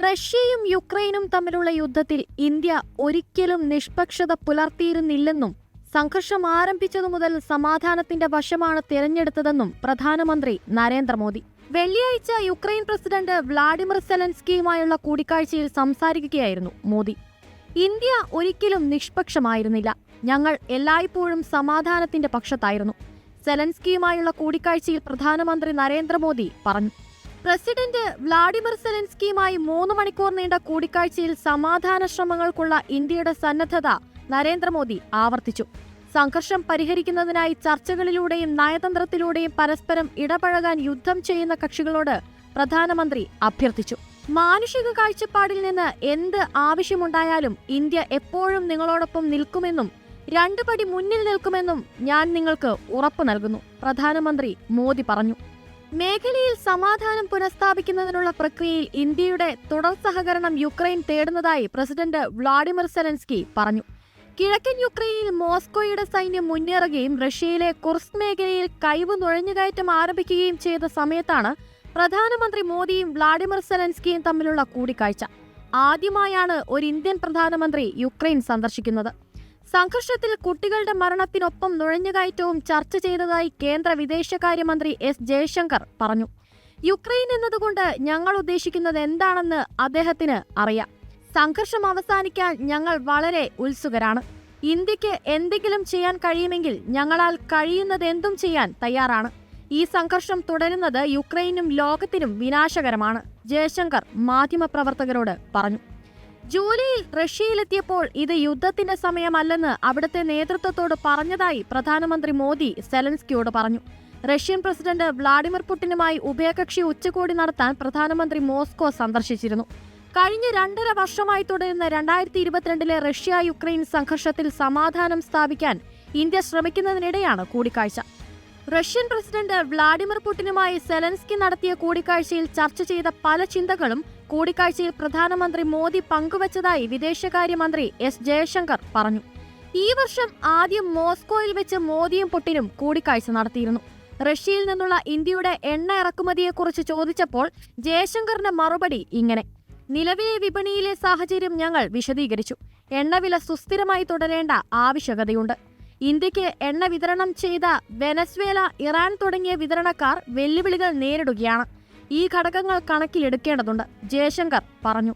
റഷ്യയും യുക്രൈനും തമ്മിലുള്ള യുദ്ധത്തിൽ ഇന്ത്യ ഒരിക്കലും നിഷ്പക്ഷത പുലർത്തിയിരുന്നില്ലെന്നും സംഘർഷം ആരംഭിച്ചതു മുതൽ സമാധാനത്തിന്റെ വശമാണ് തിരഞ്ഞെടുത്തതെന്നും പ്രധാനമന്ത്രി നരേന്ദ്രമോദി വെള്ളിയാഴ്ച യുക്രൈൻ പ്രസിഡന്റ് വ്ളാഡിമിർ സെലൻസ്കിയുമായുള്ള കൂടിക്കാഴ്ചയിൽ സംസാരിക്കുകയായിരുന്നു മോദി. ഇന്ത്യ ഒരിക്കലും നിഷ്പക്ഷമായിരുന്നില്ല, ഞങ്ങൾ എല്ലായ്പ്പോഴും സമാധാനത്തിന്റെ പക്ഷത്തായിരുന്നു. സെലൻസ്കിയുമായുള്ള കൂടിക്കാഴ്ചയിൽ പ്രധാനമന്ത്രി നരേന്ദ്രമോദി പറഞ്ഞു. പ്രസിഡന്റ് വ്ളാഡിമിർ സെലൻസ്കിയുമായി 3 മണിക്കൂർ നീണ്ട കൂടിക്കാഴ്ചയിൽ സമാധാന ശ്രമങ്ങൾക്കുള്ള ഇന്ത്യയുടെ സന്നദ്ധത നരേന്ദ്രമോദി ആവർത്തിച്ചു. സംഘർഷം പരിഹരിക്കുന്നതിനായി ചർച്ചകളിലൂടെയും നയതന്ത്രത്തിലൂടെയും പരസ്പരം ഇടപഴകാൻ യുദ്ധം ചെയ്യുന്ന കക്ഷികളോട് പ്രധാനമന്ത്രി അഭ്യർത്ഥിച്ചു. മാനുഷിക കാഴ്ചപ്പാടിൽ നിന്ന് എന്ത് ആവശ്യമുണ്ടായാലും ഇന്ത്യ എപ്പോഴും നിങ്ങളോടൊപ്പം നിൽക്കുമെന്നും 2 പടി മുന്നിൽ നിൽക്കുമെന്നും ഞാൻ നിങ്ങൾക്ക് ഉറപ്പു നൽകുന്നു, പ്രധാനമന്ത്രി മോദി പറഞ്ഞു. മേഖലയിൽ സമാധാനം പുനഃസ്ഥാപിക്കുന്നതിനുള്ള പ്രക്രിയയിൽ ഇന്ത്യയുടെ തുടർ സഹകരണം യുക്രൈൻ തേടുന്നതായി പ്രസിഡന്റ് വ്ളാഡിമിർ സെലൻസ്കി പറഞ്ഞു. കിഴക്കൻ യുക്രൈനിൽ മോസ്കോയുടെ സൈന്യം മുന്നേറുകയും റഷ്യയിലെ കുർസ്ക് മേഖലയിൽ കൈവ് നുഴഞ്ഞുകയറ്റം ആരംഭിക്കുകയും ചെയ്ത സമയത്താണ് പ്രധാനമന്ത്രി മോദിയും വ്ളാഡിമിർ സെലൻസ്കിയും തമ്മിലുള്ള കൂടിക്കാഴ്ച. ആദ്യമായാണ് ഒരു ഇന്ത്യൻ പ്രധാനമന്ത്രി യുക്രൈൻ സന്ദർശിക്കുന്നത്. സംഘർഷത്തിൽ കുട്ടികളുടെ മരണത്തിനൊപ്പം നുഴഞ്ഞുകയറ്റവും ചർച്ച ചെയ്തതായി കേന്ദ്ര വിദേശകാര്യമന്ത്രി എസ് ജയശങ്കർ പറഞ്ഞു. യുക്രൈൻ എന്നതുകൊണ്ട് ഞങ്ങൾ ഉദ്ദേശിക്കുന്നത് എന്താണെന്ന് അദ്ദേഹത്തിന് അറിയാം. സംഘർഷം അവസാനിക്കാൻ ഞങ്ങൾ വളരെ ഉത്സുകരാണ്. ഇന്ത്യക്ക് എന്തെങ്കിലും ചെയ്യാൻ കഴിയുമെങ്കിൽ ഞങ്ങളാൽ കഴിയുന്നതെന്തും ചെയ്യാൻ തയ്യാറാണ്. ഈ സംഘർഷം തുടരുന്നത് യുക്രൈനും ലോകത്തിനും വിനാശകരമാണ്, ജയശങ്കർ മാധ്യമപ്രവർത്തകരോട് പറഞ്ഞു. ജൂലൈയിൽ റഷ്യയിലെത്തിയപ്പോൾ ഇത് യുദ്ധത്തിന്റെ സമയമല്ലെന്ന് അവിടുത്തെ നേതൃത്വത്തോട് പറഞ്ഞതായി പ്രധാനമന്ത്രി മോദി സെലൻസ്കിയോട് പറഞ്ഞു. റഷ്യൻ പ്രസിഡന്റ് വ്ളാഡിമിർ പുടിനുമായി ഉഭയകക്ഷി ഉച്ചകോടി നടത്താൻ പ്രധാനമന്ത്രി മോസ്കോ സന്ദർശിച്ചിരുന്നു. കഴിഞ്ഞ 2.5 വർഷമായി തുടരുന്ന 2022 റഷ്യ യുക്രൈൻ സംഘർഷത്തിൽ സമാധാനം സ്ഥാപിക്കാൻ ഇന്ത്യ ശ്രമിക്കുന്നതിനിടെയാണ് കൂടിക്കാഴ്ച. റഷ്യൻ പ്രസിഡന്റ് വ്ളാഡിമിർ പുടിനുമായി സെലൻസ്കി നടത്തിയ കൂടിക്കാഴ്ചയിൽ ചർച്ച ചെയ്ത പല ചിന്തകളും കൂടിക്കാഴ്ചയിൽ പ്രധാനമന്ത്രി മോദി പങ്കുവച്ചതായി വിദേശകാര്യമന്ത്രി എസ് ജയശങ്കർ പറഞ്ഞു. ഈ വർഷം ആദ്യം മോസ്കോയിൽ വെച്ച് മോദിയും പുടിനും കൂടിക്കാഴ്ച നടത്തിയിരുന്നു. റഷ്യയിൽ നിന്നുള്ള ഇന്ത്യയുടെ എണ്ണ ഇറക്കുമതിയെക്കുറിച്ച് ചോദിച്ചപ്പോൾ ജയശങ്കറിന്റെ മറുപടി ഇങ്ങനെ: നിലവിലെ വിപണിയിലെ സാഹചര്യം ഞങ്ങൾ വിശദീകരിച്ചു. എണ്ണവില സുസ്ഥിരമായി തുടരേണ്ട ആവശ്യകതയുണ്ട്. ഇന്ത്യക്ക് എണ്ണ വിതരണം ചെയ്ത വെനസ്വേല, ഇറാൻ തുടങ്ങിയ വിതരണക്കാർ വെല്ലുവിളികൾ നേരിടുകയാണ്. ഈ ഘടകങ്ങൾ കണക്കിലെടുക്കേണ്ടതുണ്ട്, ജയശങ്കർ പറഞ്ഞു.